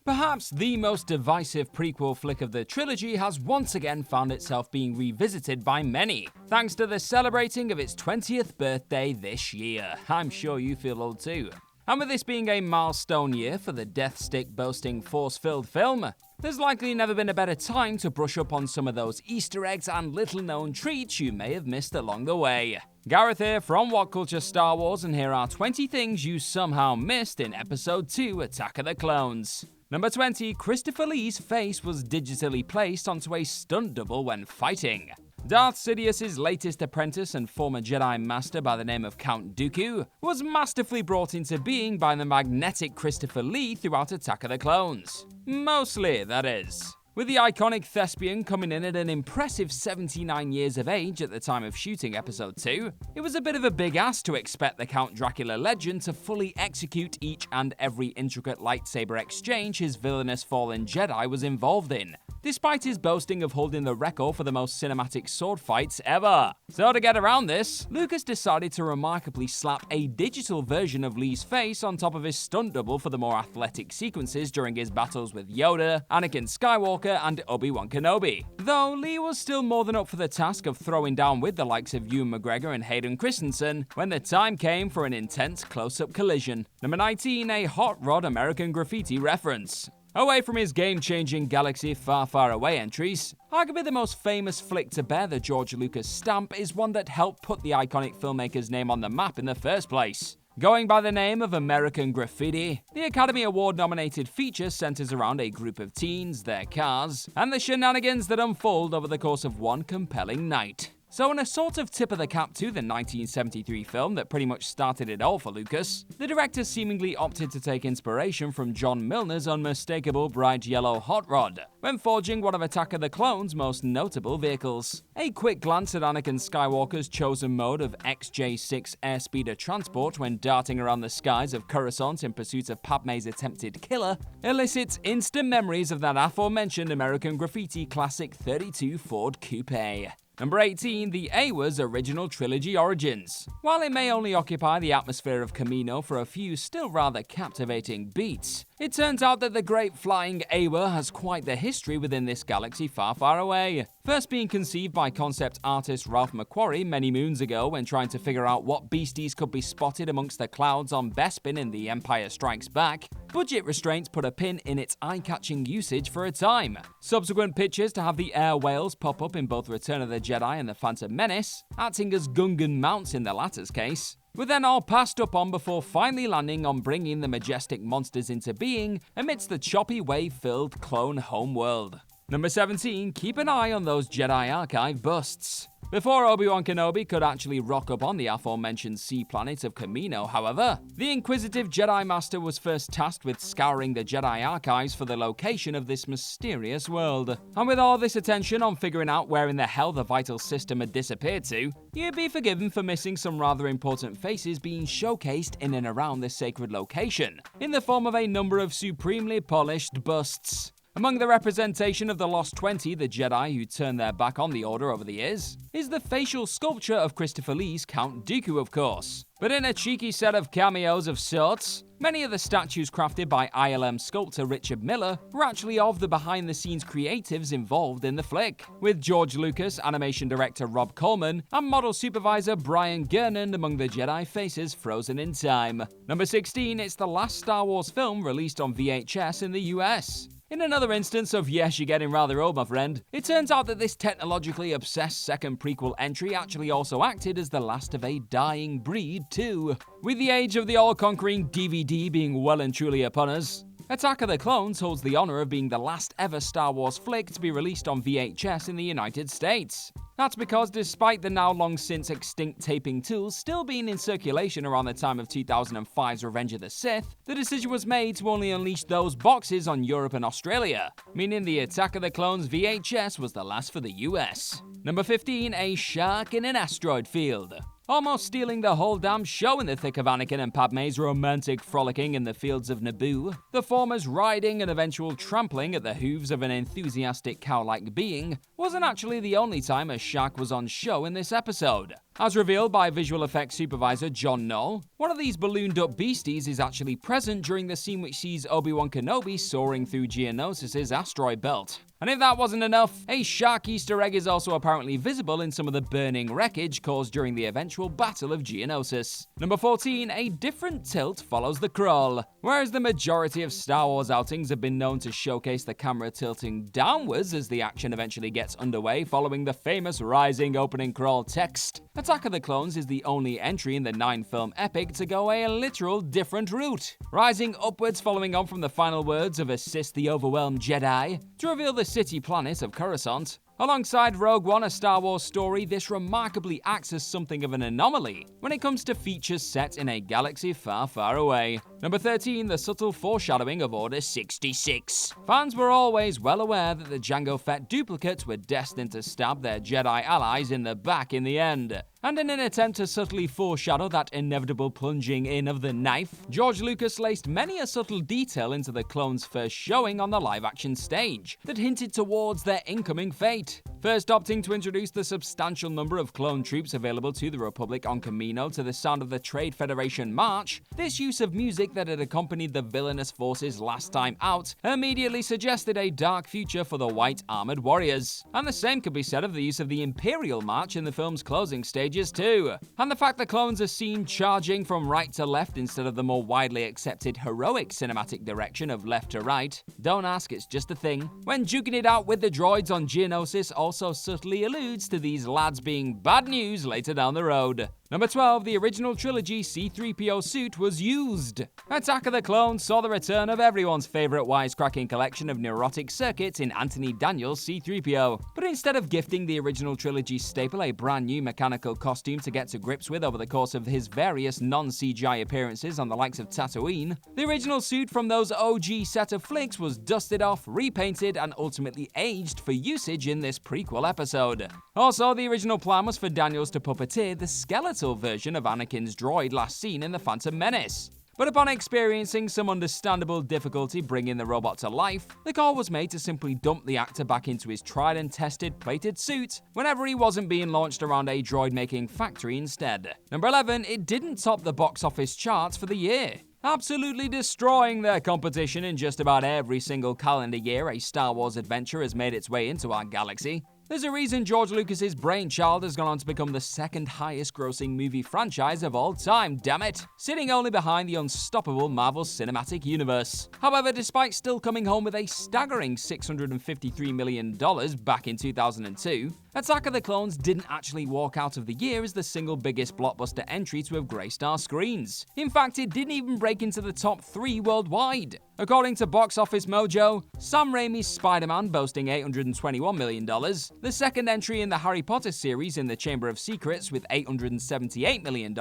Perhaps the most divisive prequel flick of the trilogy has once again found itself being revisited by many, thanks to the celebrating of its 20th birthday this year. I'm sure you feel old too. And with this being a milestone year for the death stick boasting force-filled film, there's likely never been a better time to brush up on some of those Easter eggs and little-known treats you may have missed along the way. Gareth here from What Culture Star Wars, and here are 20 things you somehow missed in Episode 2 Attack of the Clones. Number 20, Christopher Lee's face was digitally placed onto a stunt double when fighting. Darth Sidious's latest apprentice and former Jedi Master by the name of Count Dooku was masterfully brought into being by the magnetic Christopher Lee throughout Attack of the Clones. Mostly, that is. With the iconic thespian coming in at an impressive 79 years of age at the time of shooting Episode 2, it was a bit of a big ask to expect the Count Dracula legend to fully execute each and every intricate lightsaber exchange his villainous fallen Jedi was involved in, despite his boasting of holding the record for the most cinematic sword fights ever. So to get around this, Lucas decided to remarkably slap a digital version of Lee's face on top of his stunt double for the more athletic sequences during his battles with Yoda, Anakin Skywalker, and Obi-Wan Kenobi. Though Lee was still more than up for the task of throwing down with the likes of Ewan McGregor and Hayden Christensen when the time came for an intense close-up collision. Number 19, a Hot Rod American Graffiti reference. Away from his game-changing Galaxy Far Far Away entries, arguably the most famous flick to bear the George Lucas stamp is one that helped put the iconic filmmaker's name on the map in the first place. Going by the name of American Graffiti, the Academy Award-nominated feature centers around a group of teens, their cars, and the shenanigans that unfold over the course of one compelling night. So in a sort of tip of the cap to the 1973 film that pretty much started it all for Lucas, the director seemingly opted to take inspiration from John Milner's unmistakable bright yellow hot rod when forging one of Attack of the Clones' most notable vehicles. A quick glance at Anakin Skywalker's chosen mode of XJ6 airspeeder transport when darting around the skies of Coruscant in pursuit of Padme's attempted killer elicits instant memories of that aforementioned American Graffiti classic 32 Ford Coupe. Number 18, the AIWHA'S original trilogy origins. While it may only occupy the atmosphere of Kamino for a few still rather captivating beats, it turns out that the great flying AIWHA has quite the history within this galaxy far, far away. First being conceived by concept artist Ralph McQuarrie many moons ago when trying to figure out what beasties could be spotted amongst the clouds on Bespin in The Empire Strikes Back, budget restraints put a pin in its eye-catching usage for a time. Subsequent pitches to have the air whales pop up in both Return of the Jedi and The Phantom Menace, acting as Gungan mounts in the latter's case, were then all passed up on before finally landing on bringing the majestic monsters into being amidst the choppy wave-filled clone homeworld. Number 17, keep an eye on those Jedi Archive busts. Before Obi-Wan Kenobi could actually rock up on the aforementioned sea planet of Kamino, however, the inquisitive Jedi Master was first tasked with scouring the Jedi archives for the location of this mysterious world. And with all this attention on figuring out where in the hell the vital system had disappeared to, you'd be forgiven for missing some rather important faces being showcased in and around this sacred location, in the form of a number of supremely polished busts. Among the representation of the Lost 20, the Jedi who turned their back on the Order over the years, is the facial sculpture of Christopher Lee's Count Dooku, of course. But in a cheeky set of cameos of sorts, many of the statues crafted by ILM sculptor Richard Miller were actually of the behind-the-scenes creatives involved in the flick, with George Lucas, animation director Rob Coleman, and model supervisor Brian Gernand among the Jedi faces frozen in time. Number 16, it's the last Star Wars film released on VHS in the US. In another instance of yes, you're getting rather old, my friend, it turns out that this technologically obsessed second prequel entry actually also acted as the last of a dying breed too. With the age of the all-conquering DVD being well and truly upon us, Attack of the Clones holds the honor of being the last ever Star Wars flick to be released on VHS in the United States. That's because despite the now long since extinct taping tools still being in circulation around the time of 2005's Revenge of the Sith, the decision was made to only unleash those boxes on Europe and Australia, meaning the Attack of the Clones VHS was the last for the US. Number 15, a shark in an asteroid field. Almost stealing the whole damn show in the thick of Anakin and Padme's romantic frolicking in the fields of Naboo, the former's riding and eventual trampling at the hooves of an enthusiastic cow-like being wasn't actually the only time a shark was on show in this episode. As revealed by visual effects supervisor John Knoll, one of these ballooned-up beasties is actually present during the scene which sees Obi-Wan Kenobi soaring through Geonosis' asteroid belt. And if that wasn't enough, a shark Easter egg is also apparently visible in some of the burning wreckage caused during the eventual Battle of Geonosis. Number 14, a different tilt follows the crawl. Whereas the majority of Star Wars outings have been known to showcase the camera tilting downwards as the action eventually gets underway following the famous rising opening crawl text, Attack of the Clones is the only entry in the 9-film epic to go a literal different route, rising upwards following on from the final words of Assist the Overwhelmed Jedi to reveal the city planet of Coruscant. Alongside Rogue One, a Star Wars story, this remarkably acts as something of an anomaly when it comes to features set in a galaxy far, far away. Number 13, the subtle foreshadowing of Order 66. Fans were always well aware that the Jango Fett duplicates were destined to stab their Jedi allies in the back in the end. And in an attempt to subtly foreshadow that inevitable plunging in of the knife, George Lucas laced many a subtle detail into the clones' first showing on the live-action stage that hinted towards their incoming fate. First opting to introduce the substantial number of clone troops available to the Republic on Kamino to the sound of the Trade Federation March, this use of music that had accompanied the villainous forces last time out immediately suggested a dark future for the white armored warriors. And the same could be said of the use of the Imperial March in the film's closing stages too. And the fact the clones are seen charging from right to left instead of the more widely accepted heroic cinematic direction of left to right. Don't ask, it's just a thing. When duking it out with the droids on Geonosis also subtly alludes to these lads being bad news later down the road. Number 12, the original trilogy C-3PO suit was used. Attack of the Clones saw the return of everyone's favourite wisecracking collection of neurotic circuits in Anthony Daniels' C-3PO. But instead of gifting the original trilogy staple a brand new mechanical costume to get to grips with over the course of his various non-CGI appearances on the likes of Tatooine, the original suit from those OG set of flicks was dusted off, repainted, and ultimately aged for usage in this prequel episode. Also, the original plan was for Daniels to puppeteer the skeletal version of Anakin's droid last seen in The Phantom Menace. But upon experiencing some understandable difficulty bringing the robot to life, the call was made to simply dump the actor back into his tried and tested plated suit whenever he wasn't being launched around a droid-making factory instead. Number 11, it didn't top the box office charts for the year, absolutely destroying their competition in just about every single calendar year a Star Wars adventure has made its way into our galaxy. There's a reason George Lucas's brainchild has gone on to become the second highest grossing movie franchise of all time, damn it, sitting only behind the unstoppable Marvel Cinematic Universe. However, despite still coming home with a staggering $653 million back in 2002, Attack of the Clones didn't actually walk out of the year as the single biggest blockbuster entry to have graced our screens. In fact, it didn't even break into the top 3 worldwide. According to Box Office Mojo, Sam Raimi's Spider-Man boasting $821 million, the second entry in the Harry Potter series in the Chamber of Secrets with $878 million,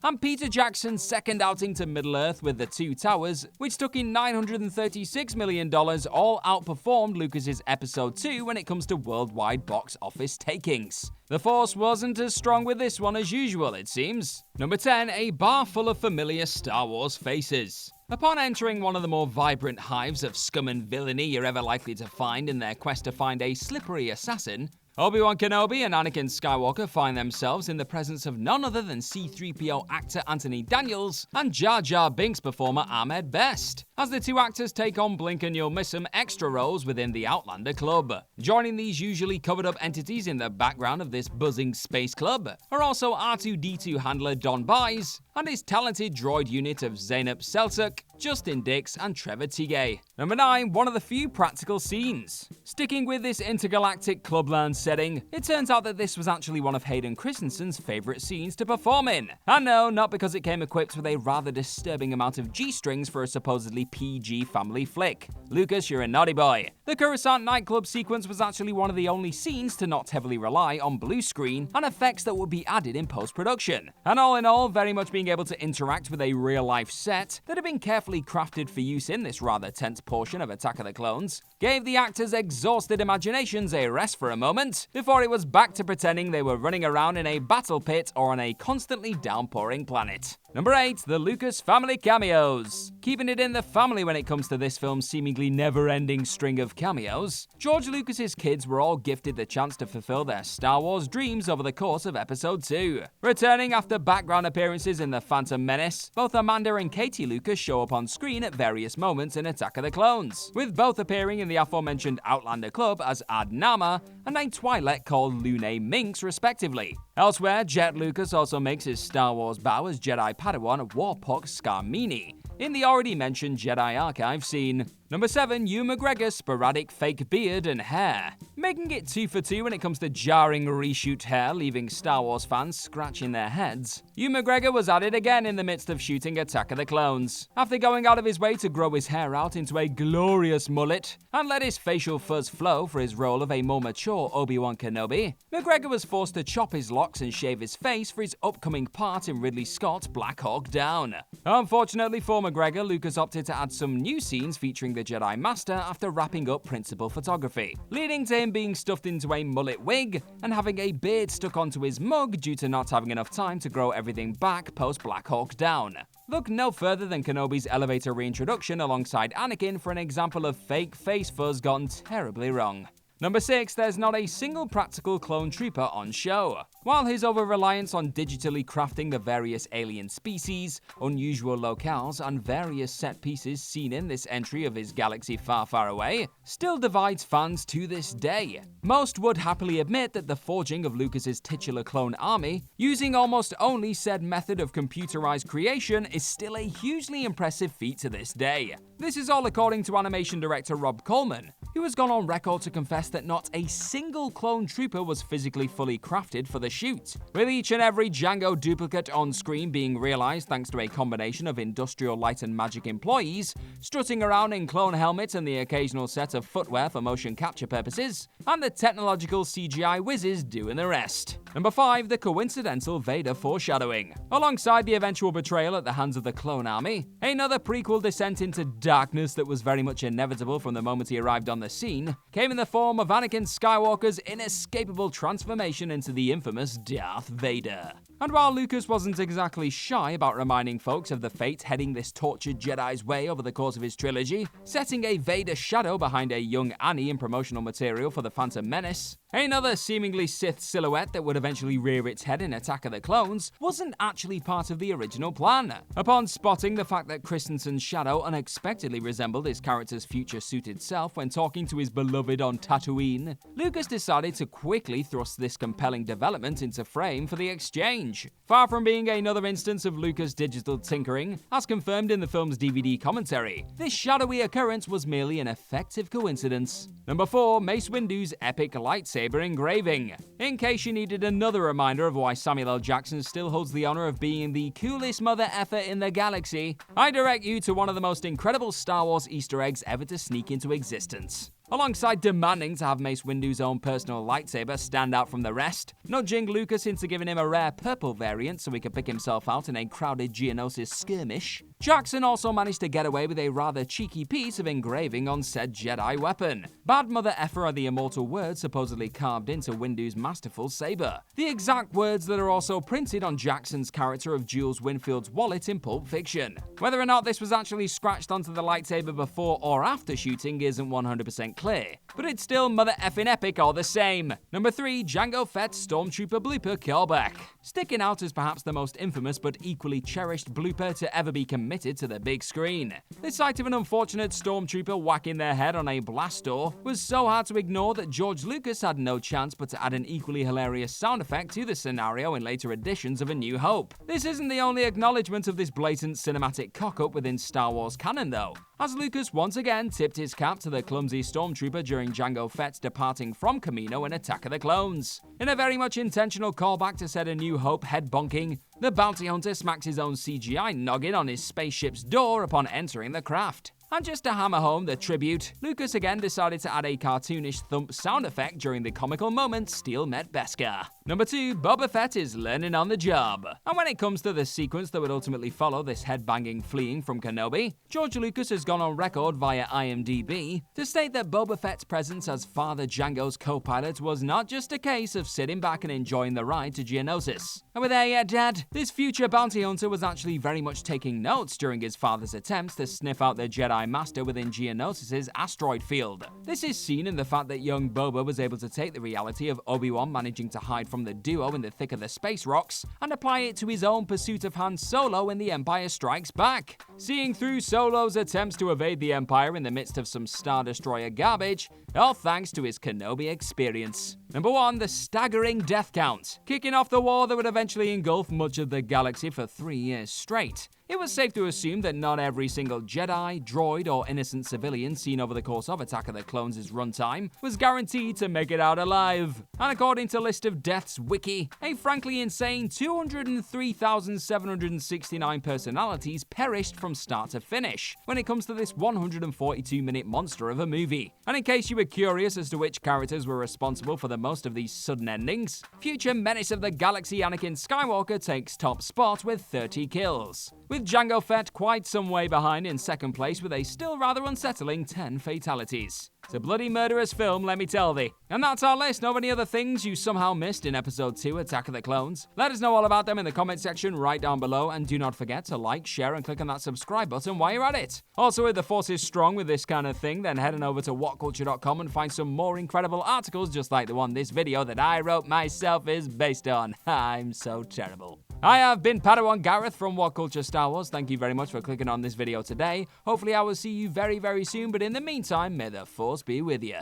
and Peter Jackson's second outing to Middle-earth with The Two Towers, which took in $936 million, all outperformed Lucas's Episode 2 when it comes to worldwide box office takings. The force wasn't as strong with this one as usual, it seems. Number 10, a bar full of familiar Star Wars faces. Upon entering one of the more vibrant hives of scum and villainy you're ever likely to find in their quest to find a slippery assassin, Obi-Wan Kenobi and Anakin Skywalker find themselves in the presence of none other than C-3PO actor Anthony Daniels and Jar Jar Binks performer Ahmed Best, as the two actors take on blink and you'll miss 'em extra roles within the Outlander Club. Joining these usually covered-up entities in the background of this buzzing space club are also R2-D2 handler Don Byes and his talented droid unit of Zeynep Selçuk, Justin Dix, and Trevor Tigay. Number 9, one of the few practical scenes. Sticking with this intergalactic clubland setting, it turns out that this was actually one of Hayden Christensen's favourite scenes to perform in. And no, not because it came equipped with a rather disturbing amount of G-strings for a supposedly PG family flick. Lucas, you're a naughty boy. The Coruscant nightclub sequence was actually one of the only scenes to not heavily rely on blue screen and effects that would be added in post-production. And all in all, very much being able to interact with a real-life set that had been carefully crafted for use in this rather tense portion of Attack of the Clones, gave the actors' exhausted imaginations a rest for a moment, before it was back to pretending they were running around in a battle pit or on a constantly downpouring planet. Number 8. The Lucas family cameos. Keeping it in the family when it comes to this film's seemingly never-ending string of cameos, George Lucas's kids were all gifted the chance to fulfill their Star Wars dreams over the course of Episode 2. Returning after background appearances in The Phantom Menace, both Amanda and Katie Lucas show up on screen at various moments in Attack of the Clones, with both appearing in the aforementioned Outlander Club as Ad Nama and a Twi'lek called Lune Minx, respectively. Elsewhere, Jet Lucas also makes his Star Wars bow as Jedi Padawan Warpuck Scarmini in the already mentioned Jedi Archive scene. Number 7. Ewan McGregor's sporadic fake beard and hair. Making it 2 for 2 when it comes to jarring reshoot hair, leaving Star Wars fans scratching their heads. Ewan McGregor was at it again in the midst of shooting Attack of the Clones. After going out of his way to grow his hair out into a glorious mullet and let his facial fuzz flow for his role of a more mature Obi-Wan Kenobi, McGregor was forced to chop his locks and shave his face for his upcoming part in Ridley Scott's Black Hawk Down. Unfortunately for McGregor, Lucas opted to add some new scenes featuring the Jedi Master after wrapping up principal photography, leading to him being stuffed into a mullet wig and having a beard stuck onto his mug due to not having enough time to grow everything back post Black Hawk Down. Look no further than Kenobi's elevator reintroduction alongside Anakin for an example of fake face fuzz gone terribly wrong. Number 6. There's not a single practical clone trooper on show. While his over-reliance on digitally crafting the various alien species, unusual locales, and various set pieces seen in this entry of his galaxy far, far away, still divides fans to this day. Most would happily admit that the forging of Lucas's titular clone army, using almost only said method of computerized creation, is still a hugely impressive feat to this day. This is all according to animation director Rob Coleman, who has gone on record to confess that not a single clone trooper was physically fully crafted for the shoot, with each and every Jango duplicate on screen being realized thanks to a combination of Industrial Light and Magic employees strutting around in clone helmets and the occasional set of footwear for motion capture purposes, and the technological CGI whizzes doing the rest. Number 5. The coincidental Vader foreshadowing. Alongside the eventual betrayal at the hands of the clone army, another prequel descent into darkness that was very much inevitable from the moment he arrived on the scene came in the form of Anakin Skywalker's inescapable transformation into the infamous Darth Vader. And while Lucas wasn't exactly shy about reminding folks of the fate heading this tortured Jedi's way over the course of his trilogy, setting a Vader shadow behind a young Annie in promotional material for The Phantom Menace, another seemingly Sith silhouette that would eventually rear its head in Attack of the Clones wasn't actually part of the original plan. Upon spotting the fact that Christensen's shadow unexpectedly resembled his character's future-suited self when talking to his beloved on Tatooine, Lucas decided to quickly thrust this compelling development into frame for the exchange. Far from being another instance of Lucas' digital tinkering, as confirmed in the film's DVD commentary, this shadowy occurrence was merely an effective coincidence. Number 4. Mace Windu's epic lightsaber engraving. In case you needed another reminder of why Samuel L. Jackson still holds the honor of being the coolest mother effer in the galaxy, I direct you to one of the most incredible Star Wars Easter eggs ever to sneak into existence. Alongside demanding to have Mace Windu's own personal lightsaber stand out from the rest, nudging Lucas into giving him a rare purple variant so he could pick himself out in a crowded Geonosis skirmish, Jackson also managed to get away with a rather cheeky piece of engraving on said Jedi weapon. Bad mother effer are the immortal words supposedly carved into Windu's masterful saber. The exact words that are also printed on Jackson's character of Jules Winfield's wallet in Pulp Fiction. Whether or not this was actually scratched onto the lightsaber before or after shooting isn't 100% clear, but it's still mother effing epic all the same. Number 3. Jango Fett's Stormtrooper blooper callback. Sticking out as perhaps the most infamous but equally cherished blooper to ever be committed to the big screen. The sight of an unfortunate stormtrooper whacking their head on a blast door was so hard to ignore that George Lucas had no chance but to add an equally hilarious sound effect to the scenario in later editions of A New Hope. This isn't the only acknowledgement of this blatant cinematic cock-up within Star Wars canon though, as Lucas once again tipped his cap to the clumsy stormtrooper during Jango Fett's departing from Kamino in Attack of the Clones. In a very much intentional callback to said A New Hope head bonking, the bounty hunter smacks his own CGI noggin on his spaceship's door upon entering the craft. And just to hammer home the tribute, Lucas again decided to add a cartoonish thump sound effect during the comical moment Steel met Beskar. Number 2, Boba Fett is learning on the job. And when it comes to the sequence that would ultimately follow this headbanging fleeing from Kenobi, George Lucas has gone on record via IMDb to state that Boba Fett's presence as Father Jango's co-pilot was not just a case of sitting back and enjoying the ride to Geonosis. And we're there yet, Dad? This future bounty hunter was actually very much taking notes during his father's attempts to sniff out the Jedi Master within Geonosis' asteroid field. This is seen in the fact that young Boba was able to take the reality of Obi-Wan managing to hide from the duo in the thick of the space rocks and apply it to his own pursuit of Han Solo in The Empire Strikes Back. Seeing through Solo's attempts to evade the Empire in the midst of some Star Destroyer garbage, all thanks to his Kenobi experience. Number 1, the staggering death count. Kicking off the war that would eventually engulf much of the galaxy for 3 years straight, it was safe to assume that not every single Jedi, droid, or innocent civilian seen over the course of Attack of the Clones' runtime was guaranteed to make it out alive. And according to List of Deaths Wiki, a frankly insane 203,769 personalities perished from start to finish when it comes to this 142-minute monster of a movie. And in case you were curious as to which characters were responsible for the most of these sudden endings, future Menace of the Galaxy Anakin Skywalker takes top spot with 30 kills, with Jango Fett quite some way behind in second place with a still rather unsettling 10 fatalities. It's a bloody murderous film, let me tell thee. And that's our list. Know of any other things you somehow missed in Episode 2, Attack of the Clones? Let us know all about them in the comment section right down below, and do not forget to like, share, and click on that subscribe button while you're at it. Also, if the force is strong with this kind of thing, then head on over to whatculture.com and find some more incredible articles just like the one this video that I wrote myself is based on. I'm so terrible. I have been Padawan Gareth from What Culture Star Wars. Thank you very much for clicking on this video today. Hopefully I will see you very, very soon, but in the meantime, may the Force be with you.